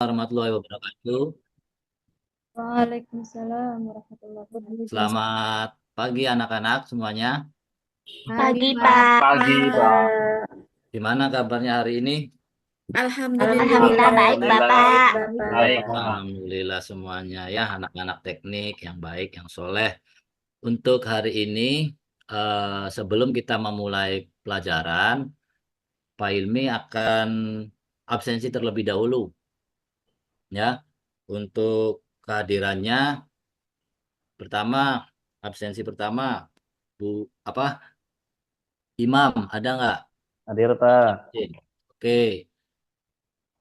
Warahmatullahi wabarakatuh. Waalaikumsalam warahmatullahi wabarakatuh. Selamat pagi anak-anak semuanya. Pagi, Pagi, Pak. Pak. Pagi, Pak. Gimana kabarnya hari ini? Alhamdulillah baik, Alhamdulillah Bapak. baik, Pak. Alhamdulillah semuanya ya anak-anak teknik yang baik, yang soleh. Untuk hari ini, sebelum kita memulai pelajaran, Pak Ilmi akan absensi terlebih dahulu ya. Untuk kehadirannya pertama, absensi pertama, Bu apa? Imam, ada nggak? Hadir, Pak. Oke,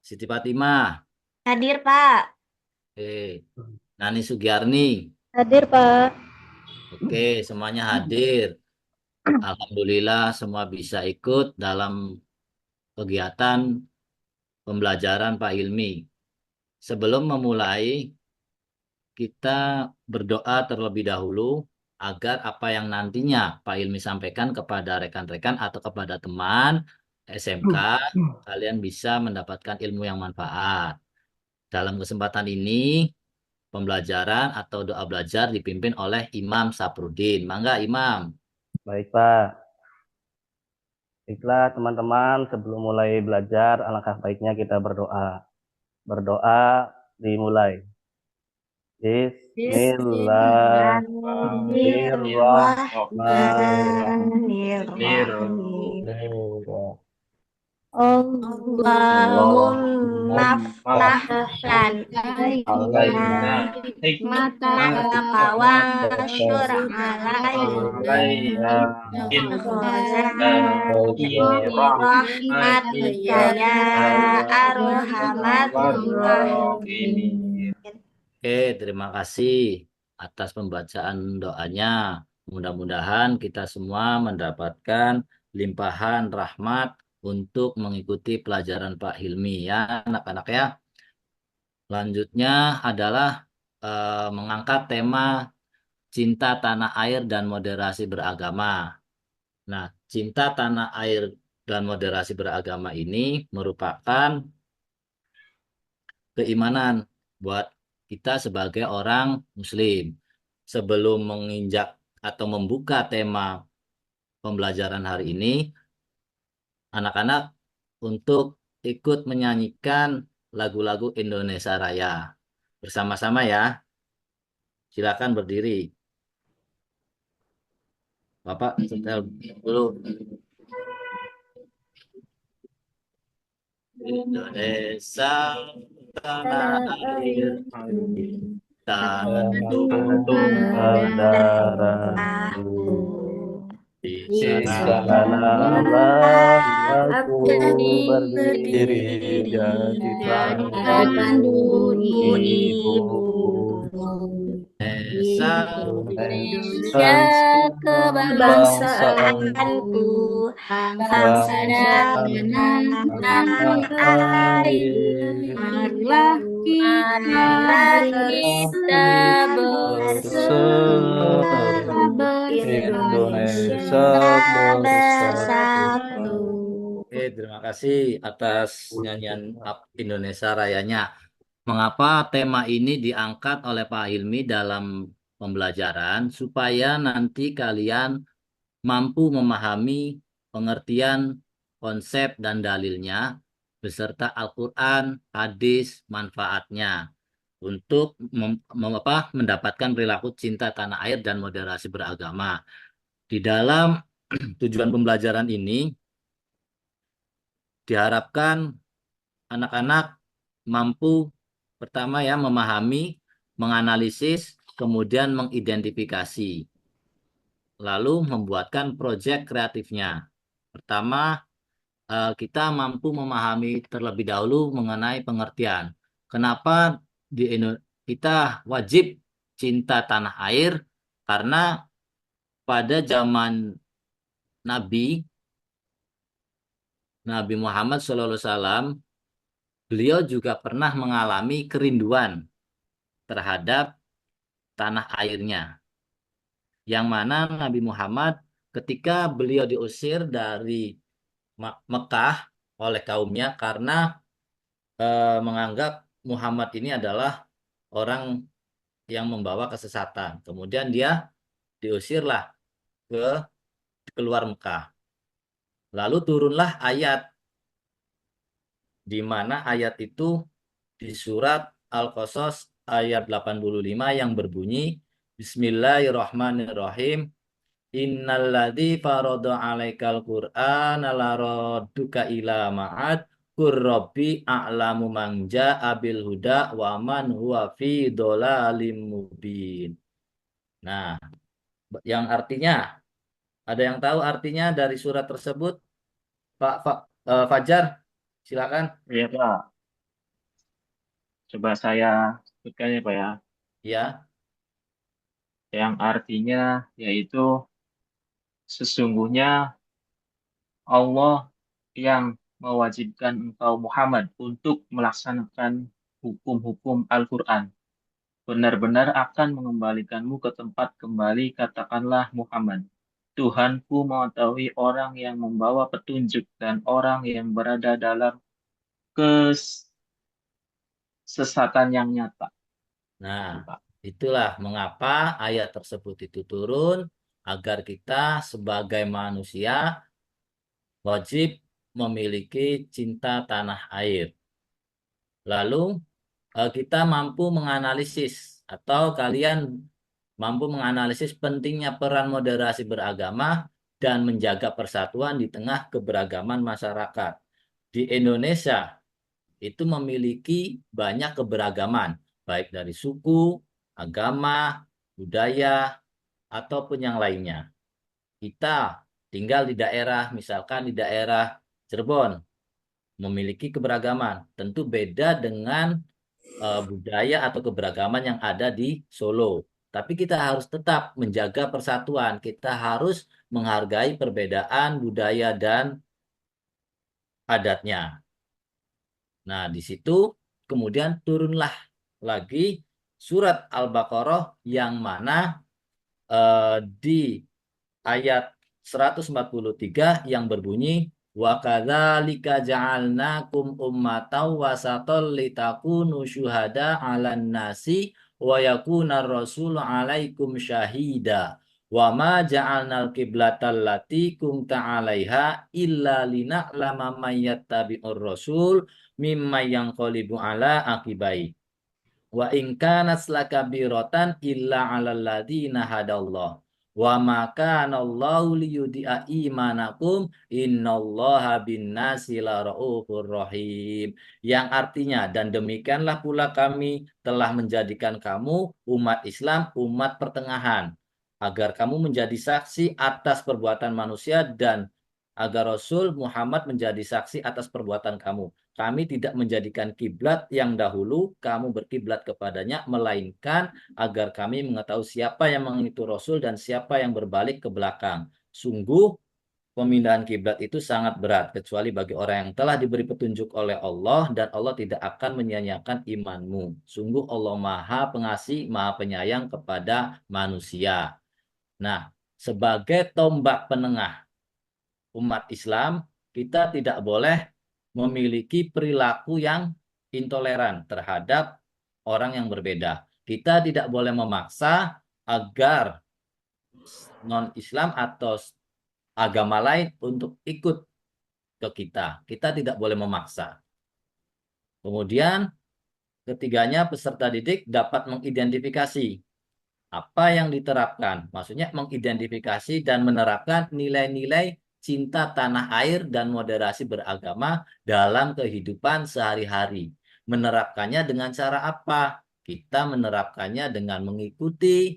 Siti Fatimah. Hadir, Pak. Oke, Nani Sugiyarni. Hadir, Pak. Oke, semuanya hadir. Alhamdulillah semua bisa ikut dalam kegiatan pembelajaran Pak Ilmi. Sebelum memulai, kita berdoa terlebih dahulu agar apa yang nantinya Pak Ilmi sampaikan kepada rekan-rekan atau kepada teman SMK, kalian bisa mendapatkan ilmu yang manfaat. Dalam kesempatan ini, pembelajaran atau doa belajar dipimpin oleh Imam Saprudin. Mangga Imam. Baik, Pak. Baiklah, teman-teman, sebelum mulai belajar, alangkah baiknya kita berdoa. Berdoa dimulai. Bismillahirrahmanirrahim. Allahumma Allahumma ftah lana alaina hikmataka wa syur alaina alaina rahmatika ya arhamar rahimin. Oke, terima kasih atas pembacaan doanya. Mudah-mudahan kita semua mendapatkan limpahan rahmat untuk mengikuti pelajaran Pak Hilmi ya, anak-anak ya. Selanjutnya adalah mengangkat tema cinta tanah air dan moderasi beragama. Nah, cinta tanah air dan moderasi beragama ini merupakan keimanan buat kita sebagai orang Muslim. Sebelum menginjak atau membuka tema pembelajaran hari ini, anak-anak untuk ikut menyanyikan lagu-lagu Indonesia Raya. Bersama-sama ya, silakan berdiri. Bapak setel dulu. Indonesia tanah air dan Tanahku berdarahku. di Di sana sanalah aku berdiri jadi pandu ibuku. Indonesia Indonesia Kebangsaanku, kebangsaanku, bangsa bangsa dan tanah air. air. Marilah kita berseru, Berseru Indonesia Indonesia bersatu. bersatu. Oke, terima kasih atas nyanyian Indonesia Rayanya. Mengapa tema ini diangkat oleh Pak Hilmi dalam pembelajaran? Supaya nanti kalian mampu memahami pengertian konsep dan dalilnya beserta Al-Quran, hadis, manfaatnya untuk mendapatkan perilaku cinta tanah air dan moderasi beragama. Di dalam tujuan pembelajaran ini diharapkan anak-anak mampu pertama ya memahami, menganalisis, kemudian mengidentifikasi, lalu membuatkan proyek kreatifnya. Pertama, kita mampu memahami terlebih dahulu mengenai pengertian. Kenapa kita wajib cinta tanah air? Karena pada zaman Nabi Nabi Muhammad SAW, beliau juga pernah mengalami kerinduan terhadap tanah airnya. Yang mana Nabi Muhammad ketika beliau diusir dari Mekah oleh kaumnya karena menganggap Muhammad ini adalah orang yang membawa kesesatan. Kemudian dia diusirlah keluar Mekah. Lalu turunlah ayat, di mana ayat itu di surat Al-Qasas ayat 85 yang berbunyi Bismillahirrahmanirrahim. Innalladzi farada 'alaikal Qur'ana laradduka ila ma'ad qur rabbi a'lamu man jaa'a bil huda wa man huwa fi dhalalim mubin. Nah, yang artinya, ada yang tahu artinya dari surat tersebut? Fajar, silakan. Iya Pak, coba saya sebutkan ya Pak ya. Ya, Yang artinya yaitu sesungguhnya Allah yang mewajibkan engkau Muhammad untuk melaksanakan hukum-hukum Al-Quran. Benar-benar akan mengembalikanmu ke tempat kembali, katakanlah Muhammad. Tuhanku mengetahui orang yang membawa petunjuk dan orang yang berada dalam kesesatan yang nyata. nah Itu, Pak. itulah mengapa ayat tersebut itu turun agar kita sebagai manusia wajib memiliki cinta tanah air. Lalu kita mampu menganalisis atau kalian mampu menganalisis pentingnya peran moderasi beragama dan menjaga persatuan di tengah keberagaman masyarakat. Di Indonesia itu memiliki banyak keberagaman, baik dari suku, agama, budaya, ataupun yang lainnya. Kita tinggal di daerah, misalkan di daerah Cirebon, memiliki keberagaman. Tentu beda dengan budaya atau keberagaman yang ada di Solo. Tapi kita harus tetap menjaga persatuan. Kita harus menghargai perbedaan budaya dan adatnya. Nah, di situ kemudian turunlah lagi surat Al-Baqarah yang mana di ayat 143 yang berbunyi wa kadzalika ja'alnakum ummatan wasatan litakunu syuhada 'alan nasi wa yakunar rasulu 'alaikum syahida wa ma ja'alnal qiblatal lati kunta 'alaiha illa lina'lama may yattabi'ur rasul mimma yanqalibu 'ala aqibai wa in kanat lakabiratan illa 'alal ladzina hadallah wa maka anallahu liyudi'a imanakum innallaha binnasi laraufur rahim, yang artinya dan demikianlah pula kami telah menjadikan kamu umat Islam umat pertengahan agar kamu menjadi saksi atas perbuatan manusia dan agar Rasul Muhammad menjadi saksi atas perbuatan kamu. Kami tidak menjadikan kiblat yang dahulu kamu berkiblat kepadanya, melainkan agar kami mengetahui siapa yang mengikuti Rasul dan siapa yang berbalik ke belakang. Sungguh pemindahan kiblat itu sangat berat, kecuali bagi orang yang telah diberi petunjuk oleh Allah, dan Allah tidak akan menyia-nyiakan imanmu. Sungguh Allah Maha Pengasih, Maha Penyayang kepada manusia. Nah, sebagai tombak penengah umat Islam, kita tidak boleh memiliki perilaku yang intoleran terhadap orang yang berbeda. Kita tidak boleh memaksa agar non-Islam atau agama lain untuk ikut ke kita. Kita tidak boleh memaksa. Kemudian, ketiganya peserta didik dapat mengidentifikasi apa yang diterapkan. Maksudnya mengidentifikasi dan menerapkan nilai-nilai cinta tanah air dan moderasi beragama dalam kehidupan sehari-hari. Menerapkannya dengan cara apa? Kita menerapkannya dengan mengikuti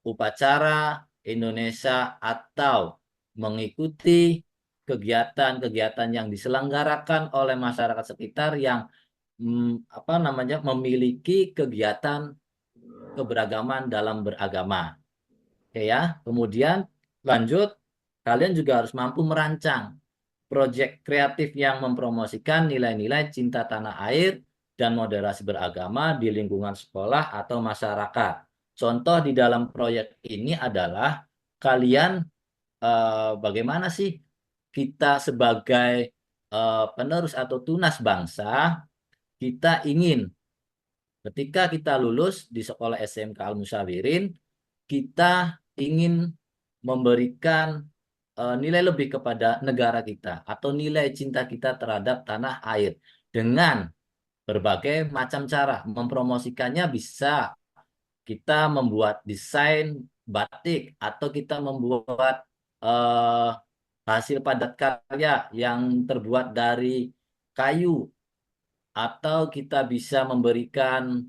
upacara Indonesia atau mengikuti kegiatan-kegiatan yang diselenggarakan oleh masyarakat sekitar yang memiliki kegiatan keberagaman dalam beragama. Oke ya. Kemudian lanjut, kalian juga harus mampu merancang proyek kreatif yang mempromosikan nilai-nilai cinta tanah air dan moderasi beragama di lingkungan sekolah atau masyarakat. Contoh di dalam proyek ini adalah kalian bagaimana sih kita sebagai penerus atau tunas bangsa, kita ingin Ketika kita lulus di sekolah SMK Al-Musyawirin, kita ingin memberikan nilai lebih kepada negara kita atau nilai cinta kita terhadap tanah air dengan berbagai macam cara. Mempromosikannya bisa kita membuat desain batik atau kita membuat eh, hasil padat karya yang terbuat dari kayu atau kita bisa memberikan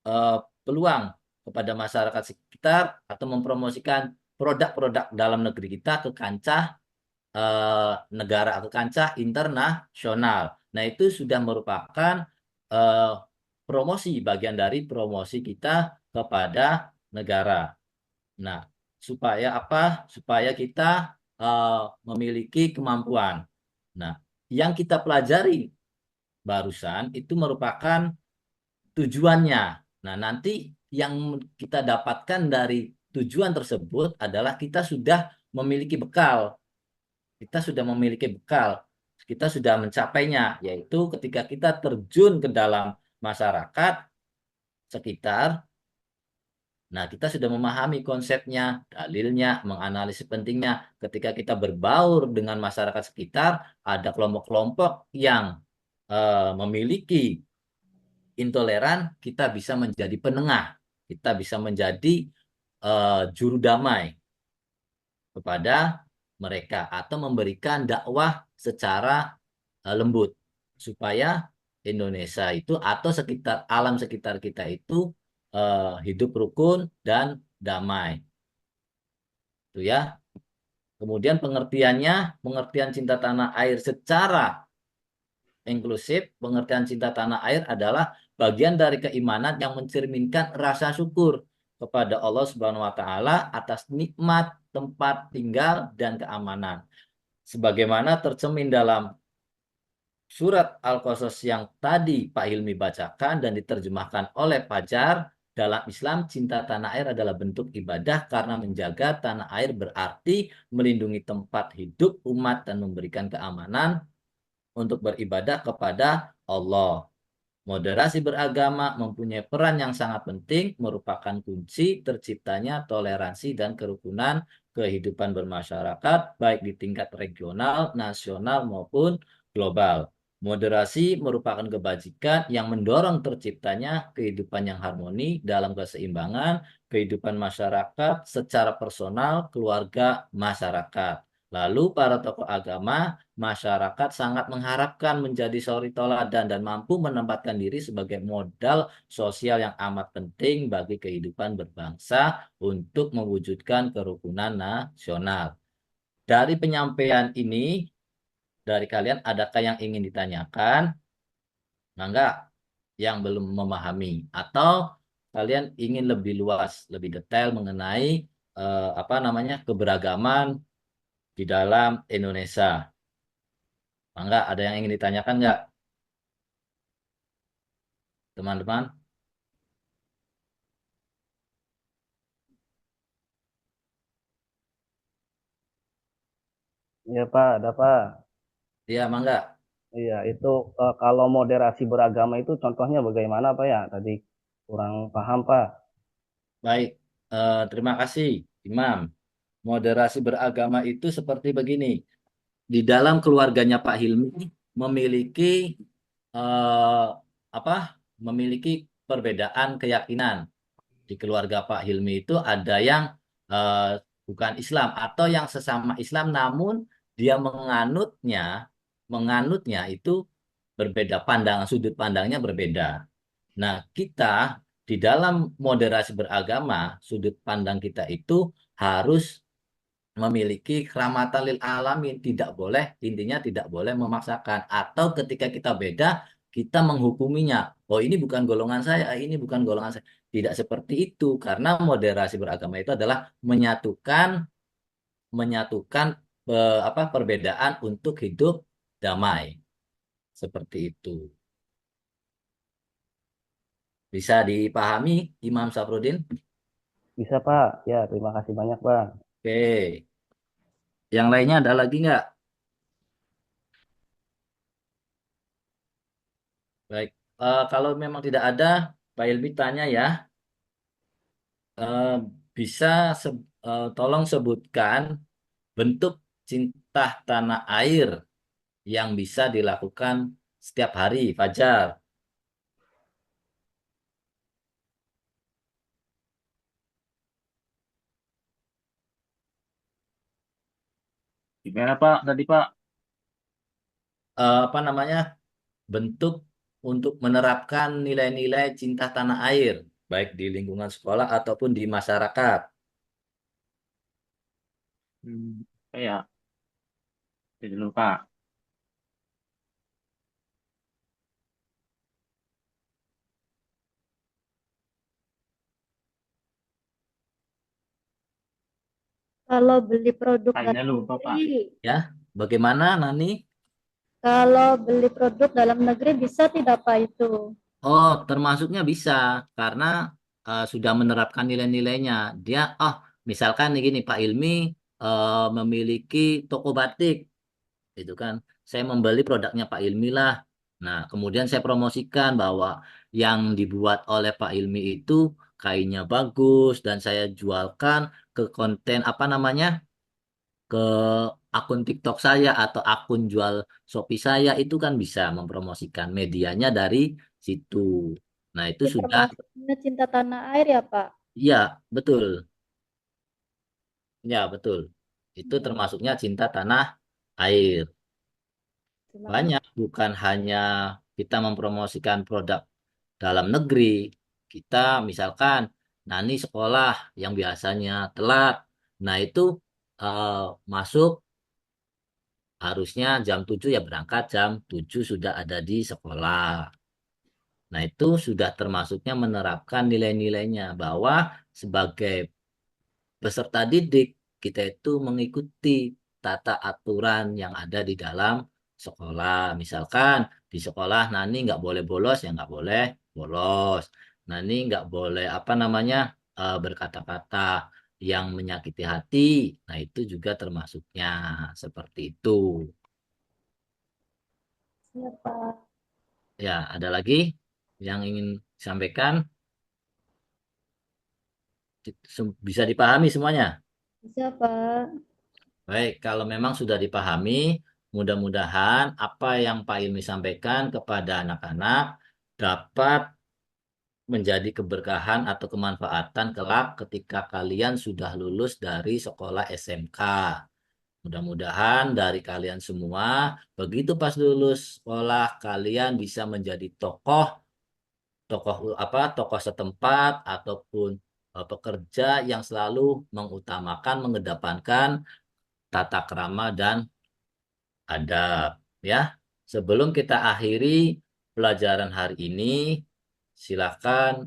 eh, peluang kepada masyarakat sekitar atau mempromosikan produk-produk dalam negeri kita ke kancah negara atau kancah internasional. Nah, itu sudah merupakan eh, promosi, bagian dari promosi kita kepada negara. Nah, supaya apa? Supaya kita eh, memiliki kemampuan. Nah, yang kita pelajari barusan itu merupakan tujuannya. Nah, nanti yang kita dapatkan dari tujuan tersebut adalah kita sudah memiliki bekal. Kita sudah memiliki bekal. Kita sudah mencapainya, yaitu ketika kita terjun ke dalam masyarakat sekitar. Nah, kita sudah memahami konsepnya, dalilnya, menganalisis pentingnya. Ketika kita berbaur dengan masyarakat sekitar, ada kelompok-kelompok yang memiliki intoleran, kita bisa menjadi penengah, kita bisa menjadi juru damai kepada mereka atau memberikan dakwah secara lembut supaya Indonesia itu atau sekitar alam sekitar kita itu hidup rukun dan damai. Itu ya. Kemudian pengertian cinta tanah air secara inklusif, pengertian cinta tanah air adalah bagian dari keimanan yang mencerminkan rasa syukur kepada Allah Subhanahu wa taala atas nikmat tempat tinggal dan keamanan. Sebagaimana tercermin dalam surat Al-Qasas yang tadi Pak Hilmi bacakan dan diterjemahkan oleh Fajar, dalam Islam cinta tanah air adalah bentuk ibadah karena menjaga tanah air berarti melindungi tempat hidup umat dan memberikan keamanan untuk beribadah kepada Allah. Moderasi beragama mempunyai peran yang sangat penting, merupakan kunci terciptanya toleransi dan kerukunan kehidupan bermasyarakat, baik di tingkat regional, nasional, maupun global. Moderasi merupakan kebajikan yang mendorong terciptanya kehidupan yang harmoni dalam keseimbangan kehidupan masyarakat secara personal, keluarga, masyarakat. Lalu para tokoh agama, masyarakat sangat mengharapkan menjadi suri toladan dan mampu menempatkan diri sebagai modal sosial yang amat penting bagi kehidupan berbangsa untuk mewujudkan kerukunan nasional. Dari penyampaian ini, dari kalian adakah yang ingin ditanyakan? Nah, enggak, yang belum memahami atau kalian ingin lebih luas, lebih detail mengenai apa namanya keberagaman di dalam Indonesia? Enggak, ada yang ingin ditanyakan enggak, teman-teman? Iya Pak, ada Pak. Iya, mangga. Iya, itu kalau moderasi beragama itu contohnya bagaimana Pak ya? Tadi kurang paham Pak. Baik, terima kasih, Imam. Moderasi beragama itu seperti begini. Di dalam keluarganya Pak Hilmi memiliki eh, apa? Memiliki perbedaan keyakinan. Di keluarga Pak Hilmi itu ada yang eh, bukan Islam atau yang sesama Islam, namun dia menganutnya itu berbeda pandangan, sudut pandangnya berbeda. Nah, kita di dalam moderasi beragama, sudut pandang kita itu harus memiliki rahmatan lil alamin, tidak boleh, intinya tidak boleh memaksakan atau ketika kita beda kita menghukuminya. Oh, ini bukan golongan saya, ini bukan golongan saya. Tidak seperti itu karena moderasi beragama itu adalah menyatukan menyatukan apa perbedaan untuk hidup damai. Seperti itu. Bisa dipahami, Imam Safruddin? Bisa Pak? Ya, terima kasih banyak Pak. Oke. Yang lainnya ada lagi nggak? Baik. Kalau memang tidak ada, Pak Ilmi tanya ya, eh, bisa tolong sebutkan bentuk cinta tanah air yang bisa dilakukan setiap hari, Fajar. Gimana Pak tadi Pak? Apa namanya? Bentuk untuk menerapkan nilai-nilai cinta tanah air, baik di lingkungan sekolah ataupun di masyarakat. Apa ya? Jadi dulu Pak. Kalau beli produk Kayaknya dalam lupa Pak. negeri, Ya, bagaimana Nani? kalau beli produk dalam negeri bisa tidak Pak itu? Oh, termasuknya bisa karena sudah menerapkan nilai-nilainya. Dia, oh, misalkan nih gini, Pak Ilmi memiliki toko batik, itu kan. Saya membeli produknya Pak Ilmi lah. Nah, kemudian saya promosikan bahwa yang dibuat oleh Pak Ilmi itu kainnya bagus dan saya jualkan ke konten apa namanya? Ke akun TikTok saya atau akun jual Shopee saya itu kan bisa mempromosikan medianya dari situ. Nah, itu Itu sudah, termasuknya cinta tanah air ya Pak? ya, betul. Ya, betul. Itu termasuknya cinta tanah air. Terima kasih. Banyak, bukan hanya kita mempromosikan produk dalam negeri. Kita misalkan Nani sekolah yang biasanya telat. Nah, itu eh, masuk harusnya jam 7 ya berangkat, jam 7 sudah ada di sekolah. Nah, itu sudah termasuknya menerapkan nilai-nilainya bahwa sebagai peserta didik kita itu mengikuti tata aturan yang ada di dalam sekolah. Misalkan di sekolah Nani nggak boleh bolos ya nggak boleh bolos. Nani nggak boleh apa namanya berkata-kata yang menyakiti hati. Nah, itu juga termasuknya seperti itu. Iya Pak. Ya, ada lagi yang ingin disampaikan? Bisa dipahami semuanya? Bisa Pak. Baik, kalau memang sudah dipahami, mudah-mudahan apa yang Pak Ilmi sampaikan kepada anak-anak dapat menjadi keberkahan atau kemanfaatan kelak ketika kalian sudah lulus dari sekolah SMK. Mudah-mudahan dari kalian semua, begitu pas lulus sekolah, kalian bisa menjadi tokoh setempat ataupun pekerja yang selalu mengutamakan, mengedepankan tata krama dan adab. Ya, sebelum kita akhiri pelajaran hari ini, silakan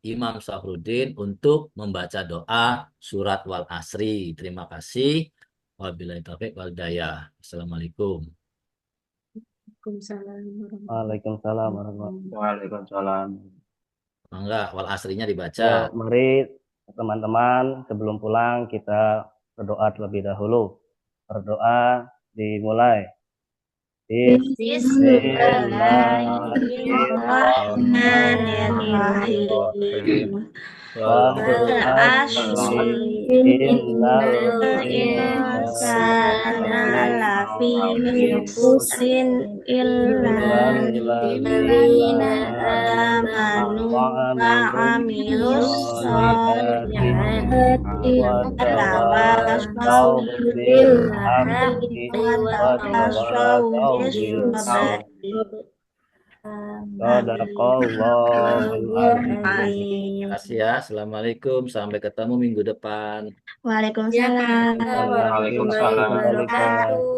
Imam Syafruddin untuk membaca doa surat Wal Asri. Terima kasih. Wabillahi taufiq wal hidayah. Assalamualaikum. Waalaikumsalam warahmatullahi. Waalaikumsalam. Enggak, Wal Asrinya dibaca. Ya, mari teman-teman sebelum pulang kita berdoa terlebih dahulu. Berdoa dimulai. Bismillahirrahmanirrahim. Wal Asri innal insana lafi khusrin illa ladzina amanu wa amilus solihati wa tawasaw bil haqqi wa tawasaw bis sabri. Sadaqallahul azim. Terima kasih ya. Assalamualaikum. Sampai ketemu minggu depan. Waalaikumsalam warahmatullahi Waalaikumsalam. wabarakatuh.